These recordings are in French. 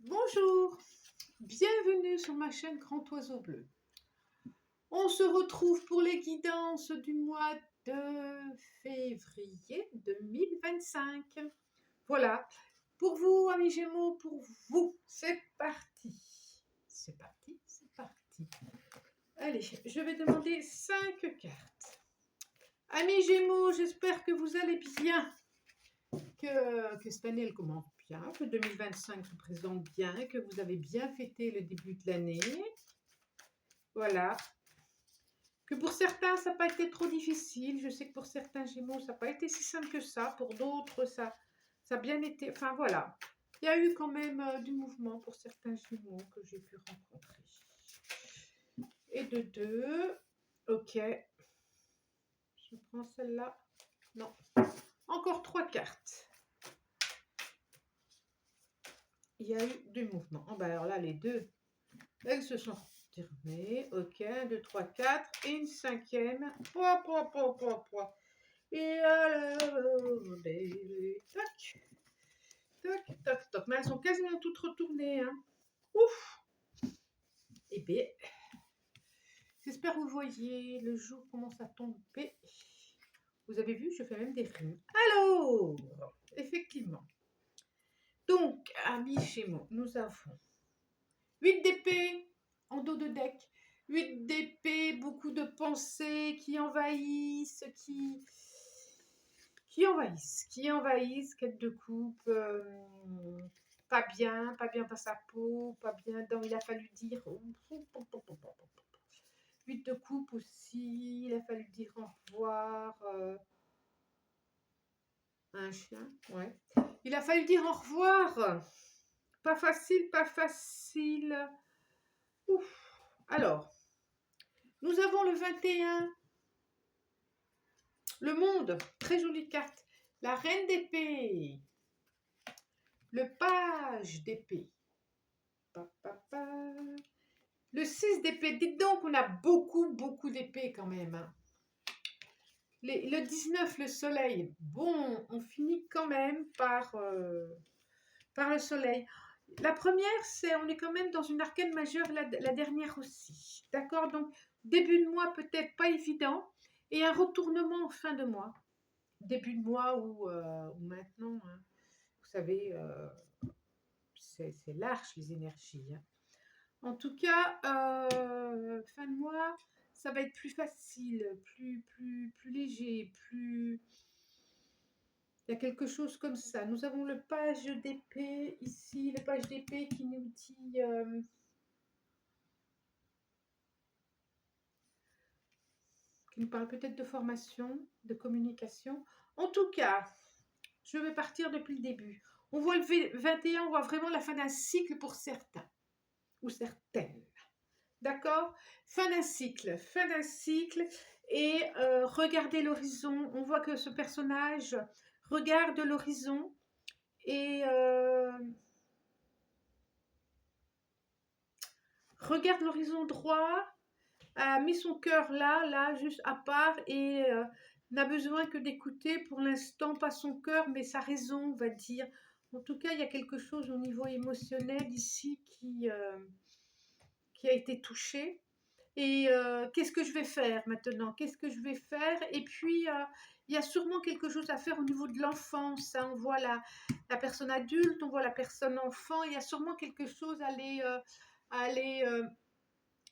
Bonjour, bienvenue sur ma chaîne Grand Oiseau Bleu. On se retrouve pour les guidances du mois de février 2025. Voilà, pour vous amis Gémeaux, pour vous, c'est parti. C'est parti, c'est parti. Allez, je vais demander 5 cartes. Amis Gémeaux, j'espère que vous allez bien, que cette année elle commence bien, que 2025 se présente bien, que vous avez bien fêté le début de l'année. Voilà. Que pour certains, ça n'a pas été trop difficile. Je sais que pour certains Gémeaux, ça n'a pas été si simple que ça. Pour d'autres, ça a bien été. Enfin, voilà. Il y a eu quand même du mouvement pour certains Gémeaux que j'ai pu rencontrer. Et de deux. Ok. Je prends celle-là. Non. Encore 3 cartes. Il y a eu du mouvement. Oh, ben alors là, les deux, elles se sont retirées. Ok. 1, 2, 3, 4. Et une cinquième. Pouah. Et alors, tac, tac, tac, tac. Mais elles sont quasiment toutes retournées. Hein. Ouf. Et bien, j'espère que vous voyez, le jour commence à tomber. Vous avez vu, je fais même des rimes. Alors, effectivement. Donc, amis Gémeaux, nous avons 8 d'épée en dos de deck. 8 d'épée, beaucoup de pensées qui envahissent, qui envahissent, quête de coupe, pas bien dans sa peau, pas bien dans, il a fallu dire, 8 de coupe aussi, il a fallu dire au revoir, un chien, ouais, il a fallu dire au revoir, pas facile, ouf. Alors, nous avons le 21, le monde, très jolie carte, la reine d'épée, le page d'épée, le 6 d'épée. Dites donc, on a beaucoup d'épée quand même. Hein. Le 19, le soleil. Bon, on finit quand même par le soleil. La première, on est quand même dans une arcane majeure, la dernière aussi. D'accord? Donc, début de mois peut-être pas évident. Et un retournement en fin de mois. Début de mois ou maintenant, hein. Vous savez, c'est large les énergies. Hein. En tout cas, fin de mois, ça va être plus facile, plus léger, plus... Il y a quelque chose comme ça. Nous avons le page d'épée ici, le page d'épée qui nous dit... qui nous parle peut-être de formation, de communication. En tout cas, je vais partir depuis le début. On voit le 21, on voit vraiment la fin d'un cycle pour certains ou certaines. D'accord? Fin d'un cycle. Et regardez l'horizon. On voit que ce personnage regarde l'horizon et regarde l'horizon droit, a mis son cœur là, juste à part et n'a besoin que d'écouter pour l'instant, pas son cœur, mais sa raison, on va dire. En tout cas, il y a quelque chose au niveau émotionnel ici qui a été touché. Et qu'est-ce que je vais faire maintenant? Qu'est-ce que je vais faire? Et puis, il y a sûrement quelque chose à faire au niveau de l'enfance. Hein. On voit la personne adulte, on voit la personne enfant. Il y a sûrement quelque chose à aller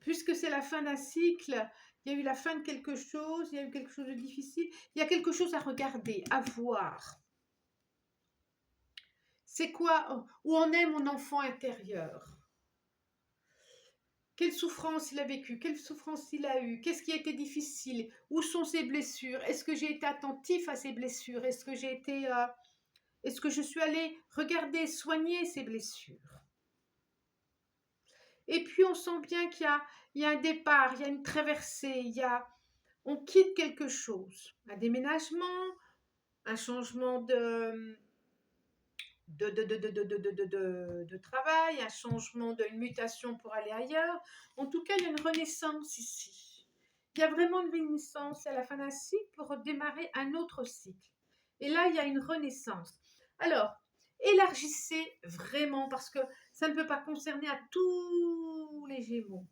puisque c'est la fin d'un cycle, il y a eu la fin de quelque chose, il y a eu quelque chose de difficile. Il y a quelque chose à regarder, à voir. C'est quoi? Où en est mon enfant intérieur? Quelle souffrance il a vécu? Quelle souffrance il a eu? Qu'est-ce qui a été difficile? Où sont ses blessures? Est-ce que j'ai été attentif à ses blessures? Est-ce que je suis allée regarder, soigner ses blessures? Et puis on sent bien qu'il y a un départ, il y a une traversée, on quitte quelque chose. Un déménagement, un changement de travail, un changement d'une mutation pour aller ailleurs. En tout cas, il y a une renaissance ici. Il y a vraiment une renaissance à la fin d'un cycle pour redémarrer un autre cycle. Et là, il y a une renaissance. Alors, élargissez vraiment parce que Ça ne peut pas concerner à tous les Gémeaux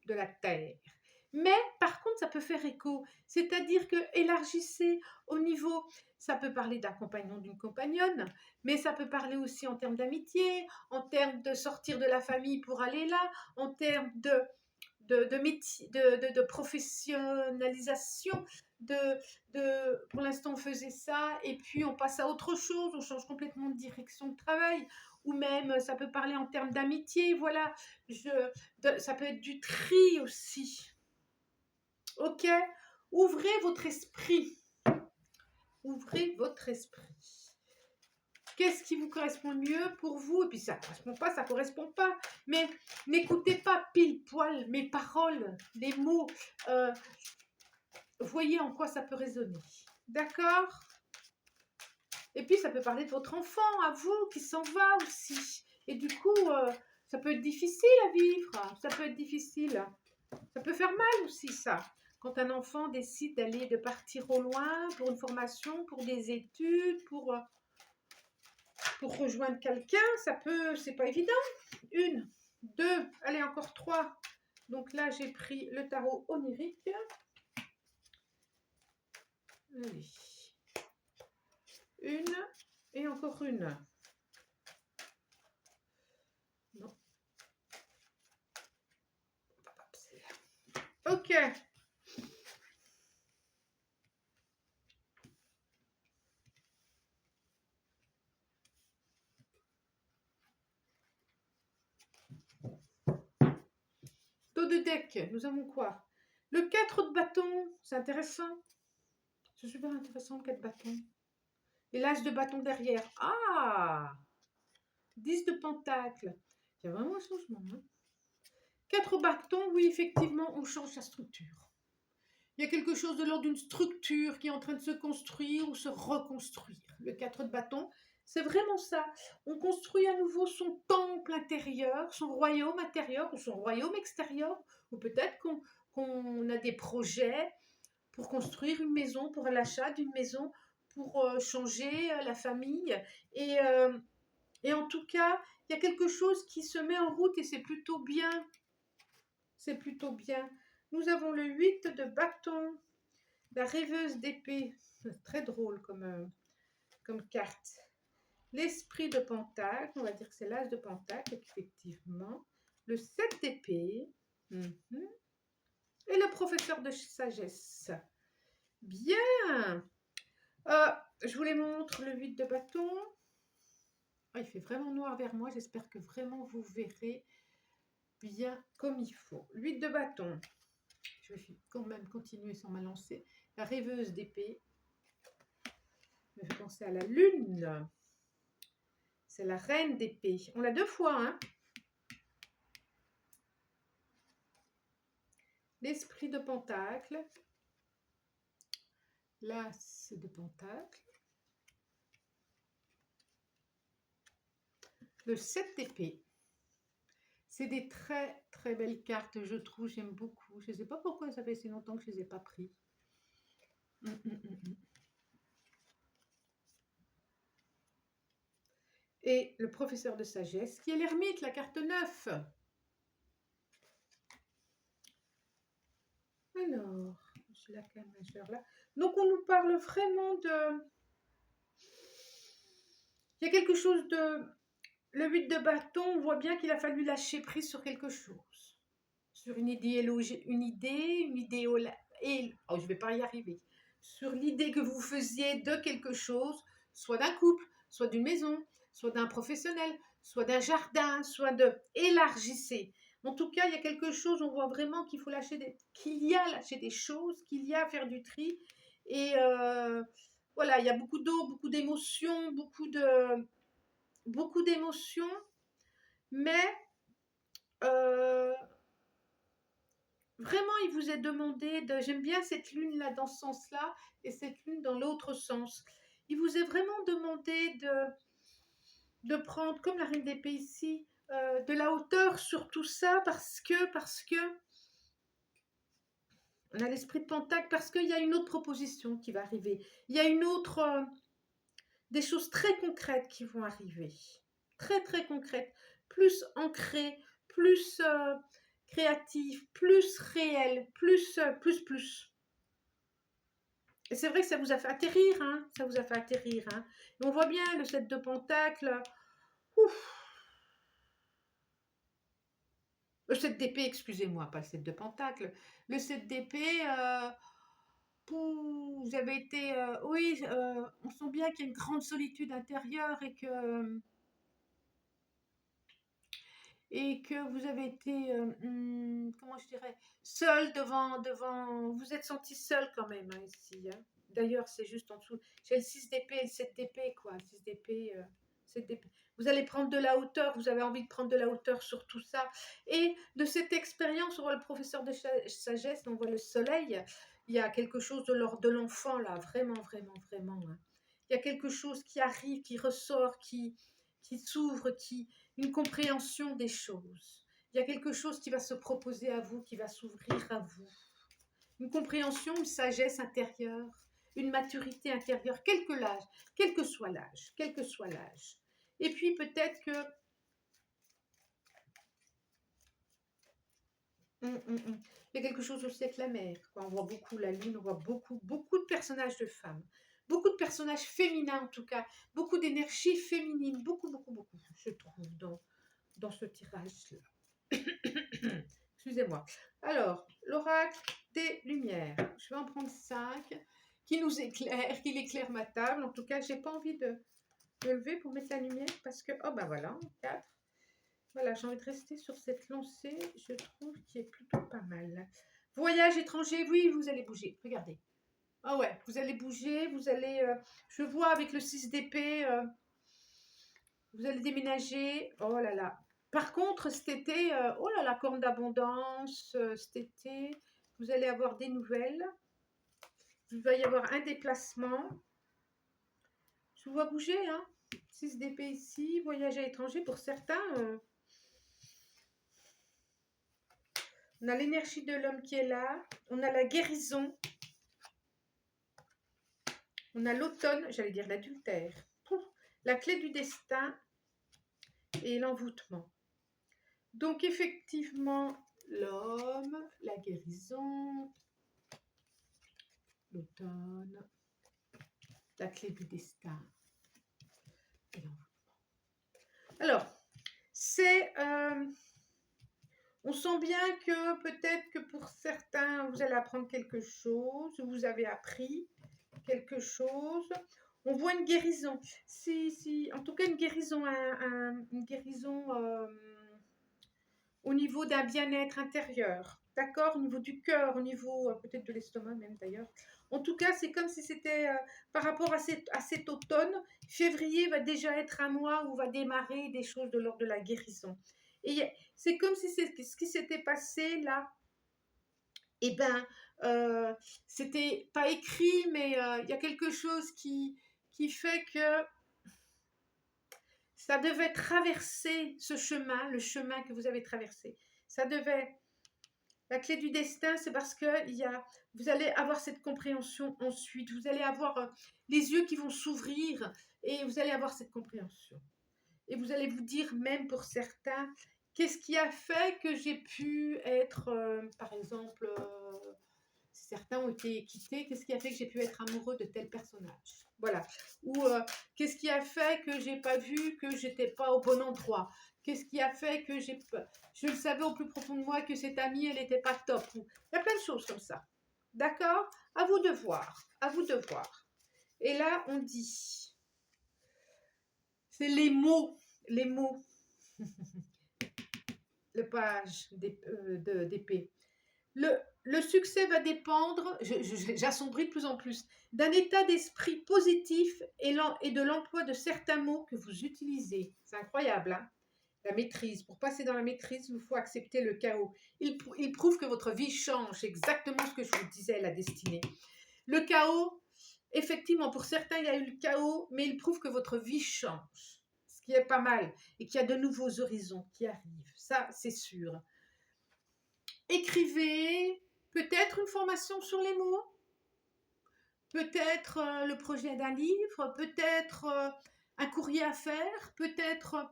de la Terre. Mais par contre, ça peut faire écho, c'est-à-dire que élargissez au niveau, ça peut parler d'un compagnon, d'une compagnonne, mais ça peut parler aussi en termes d'amitié, en termes de sortir de la famille pour aller là, en termes de métier, de professionnalisation, pour l'instant on faisait ça et puis on passe à autre chose, on change complètement de direction de travail, ou même ça peut parler en termes d'amitié, voilà, ça peut être du tri aussi. Ok, ouvrez votre esprit. Ouvrez votre esprit. Qu'est-ce qui vous correspond le mieux pour vous? Et puis ça ne correspond pas. Mais n'écoutez pas pile poil mes paroles, les mots. Voyez en quoi ça peut résonner. D'accord? Et puis ça peut parler de votre enfant, à vous, qui s'en va aussi. Et du coup, ça peut être difficile à vivre. Ça peut être difficile. Ça peut faire mal aussi, ça. Quand un enfant décide de partir au loin pour une formation, pour des études, pour rejoindre quelqu'un, c'est pas évident. 1, 2, allez, encore 3. Donc là, j'ai pris le tarot onirique. Allez. 1 et encore 1. Non. Ok. Dos de deck, nous avons quoi? Le 4 de bâton, c'est intéressant. C'est super intéressant, le 4 de bâton. Et l'as de bâton derrière. Ah! 10 de pentacle. Il y a vraiment un changement. Hein? 4 bâtons, oui, effectivement, on change sa structure. Il y a quelque chose de l'ordre d'une structure qui est en train de se construire ou se reconstruire. Le 4 de bâton, c'est vraiment ça. On construit à nouveau son temple intérieur, son royaume intérieur ou son royaume extérieur. Ou peut-être qu'on a des projets pour construire une maison, pour l'achat d'une maison, pour changer la famille. Et en tout cas, il y a quelque chose qui se met en route et c'est plutôt bien. C'est plutôt bien. Nous avons le 8 de bâton, la rêveuse d'épée. Très drôle comme carte. L'esprit de pentacle, on va dire que c'est l'as de pentacle, effectivement. Le 7 d'épée. Et le professeur de sagesse. Bien. Je vous les montre, le 8 de bâton. Oh, il fait vraiment noir vers moi. J'espère que vraiment vous verrez bien comme il faut. 8 de bâton. Je vais quand même continuer sans m'alancer. La rêveuse d'épée. Me fait penser à la lune. C'est la reine d'épée. On l'a 2 fois, hein. L'esprit de pentacle. L'as de pentacle. Le 7 d'épée. C'est des très très belles cartes, je trouve, j'aime beaucoup. Je ne sais pas pourquoi ça fait si longtemps que je ne les ai pas pris. Et le professeur de sagesse, qui est l'ermite, la carte 9. Alors, je la calme majeure là. Donc on nous parle vraiment de... Il y a quelque chose de... Le 8 de bâton, on voit bien qu'il a fallu lâcher prise sur quelque chose. Sur une idéologie, oh, je vais pas y arriver. Sur l'idée que vous faisiez de quelque chose, soit d'un couple, soit d'une maison, soit d'un professionnel, soit d'un jardin, soit de... Élargissez. En tout cas, il y a quelque chose, on voit vraiment qu'il faut qu'il y a lâcher des choses, qu'il y a à faire du tri. Et voilà, il y a beaucoup d'eau, beaucoup d'émotions, beaucoup d'émotions, mais vraiment, il vous est demandé de... J'aime bien cette lune-là dans ce sens-là et cette lune dans l'autre sens. Il vous est vraiment demandé de prendre, comme la reine d'épée ici, de la hauteur sur tout ça parce que on a l'esprit de pentacle, parce qu'il y a une autre proposition qui va arriver. Il y a une autre... des choses très concrètes qui vont arriver. Très, très concrètes. plus ancrée, plus créative, plus réelle, plus. Et c'est vrai que ça vous a fait atterrir, hein, ça vous a fait atterrir. Hein. Et on voit bien le 7 de Pentacle. Ouf. Le 7 d'épée, excusez-moi, pas le 7 de Pentacle. Le 7 d'épée, vous avez été... oui, on sent bien qu'il y a une grande solitude intérieure et que vous avez été, comment je dirais, seul devant... Vous êtes senti seul quand même, hein, ici. Hein. D'ailleurs, c'est juste en dessous. J'ai le 6 d'épée et le 7 d'épée, quoi. 6 d'épée, 7 d'épée. Vous allez prendre de la hauteur, vous avez envie de prendre de la hauteur sur tout ça. Et de cette expérience, on voit le professeur de sagesse, on voit le soleil. Il y a quelque chose de l'ordre de l'enfant, là, vraiment, vraiment, vraiment. Hein. Il y a quelque chose qui arrive, qui ressort, qui s'ouvre, une compréhension des choses. Il y a quelque chose qui va se proposer à vous, qui va s'ouvrir à vous. Une compréhension, une sagesse intérieure, une maturité intérieure, quel que soit l'âge, quel que soit l'âge. Et puis peut-être que il y a quelque chose aussi avec la mer. On voit beaucoup la lune, on voit beaucoup de personnages de femmes, beaucoup de personnages féminins en tout cas, beaucoup d'énergie féminine, beaucoup, je trouve, dans ce tirage-là. Excusez-moi. Alors, l'oracle des lumières. Je vais en prendre 5 qui nous éclairent, qui éclairent ma table. En tout cas, j'ai pas envie de me lever pour mettre la lumière parce que, oh ben voilà, 4. Voilà, j'ai envie de rester sur cette lancée, je trouve qui est plutôt pas mal. Voyage étranger, oui, vous allez bouger, regardez. Ah ouais, vous allez bouger, vous allez... je vois avec le 6 d'épée, vous allez déménager, oh là là. Par contre, cet été, oh là là, corne d'abondance, cet été, vous allez avoir des nouvelles. Il va y avoir un déplacement. Je vous vois bouger, hein. 6 d'épée ici, voyage à l'étranger pour certains. On a l'énergie de l'homme qui est là. On a la guérison. On a l'automne, j'allais dire l'adultère. La clé du destin et l'envoûtement. Donc effectivement, l'homme, la guérison, l'automne, la clé du destin et l'envoûtement. Alors, c'est... on sent bien que peut-être que pour certains, vous allez apprendre quelque chose, vous avez appris quelque chose. On voit une guérison. Si, en tout cas, une guérison, une guérison au niveau d'un bien-être intérieur. D'accord? Au niveau du cœur, au niveau peut-être de l'estomac même d'ailleurs. En tout cas, c'est comme si c'était par rapport à cet automne, février va déjà être un mois où va démarrer des choses de l'ordre de la guérison. Et c'est comme si c'est ce qui s'était passé là. Eh bien, c'était pas écrit, mais il y a quelque chose qui fait que ça devait traverser ce chemin, le chemin que vous avez traversé. Ça devait... La clé du destin, c'est parce que vous allez avoir cette compréhension ensuite. Vous allez avoir les yeux qui vont s'ouvrir et vous allez avoir cette compréhension. Et vous allez vous dire, même pour certains, qu'est-ce qui a fait que j'ai pu être, par exemple, si certains ont été quittés, qu'est-ce qui a fait que j'ai pu être amoureux de tel personnage? Voilà. Ou qu'est-ce qui a fait que j'ai pas vu que j'étais pas au bon endroit? Qu'est-ce qui a fait que je le savais au plus profond de moi que cette amie, elle n'était pas top? Il y a plein de choses comme ça. D'accord? À vous de voir. À vous de voir. Et là, on dit, c'est les mots. Les mots. Le page d'épée. Le succès va dépendre, j'assombris de plus en plus, d'un état d'esprit positif et de l'emploi de certains mots que vous utilisez. C'est incroyable, hein? La maîtrise. Pour passer dans la maîtrise, il faut accepter le chaos. Il prouve que votre vie change. C'est exactement ce que je vous disais, la destinée. Le chaos, effectivement, pour certains, il y a eu le chaos, mais il prouve que votre vie change. Ce qui est pas mal. Et qu'il y a de nouveaux horizons qui arrivent. Ça, c'est sûr. Écrivez peut-être une formation sur les mots, peut-être le projet d'un livre, peut-être un courrier à faire, peut-être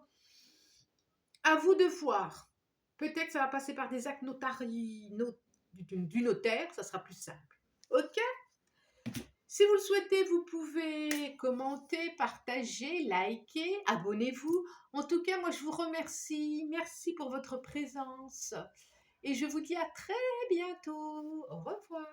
À vous de voir. Peut-être que ça va passer par des actes du notaire, ça sera plus simple. Ok? Si vous le souhaitez, vous pouvez commenter, partager, liker, abonnez-vous. En tout cas, moi, je vous remercie. Merci pour votre présence. Et je vous dis à très bientôt. Au revoir.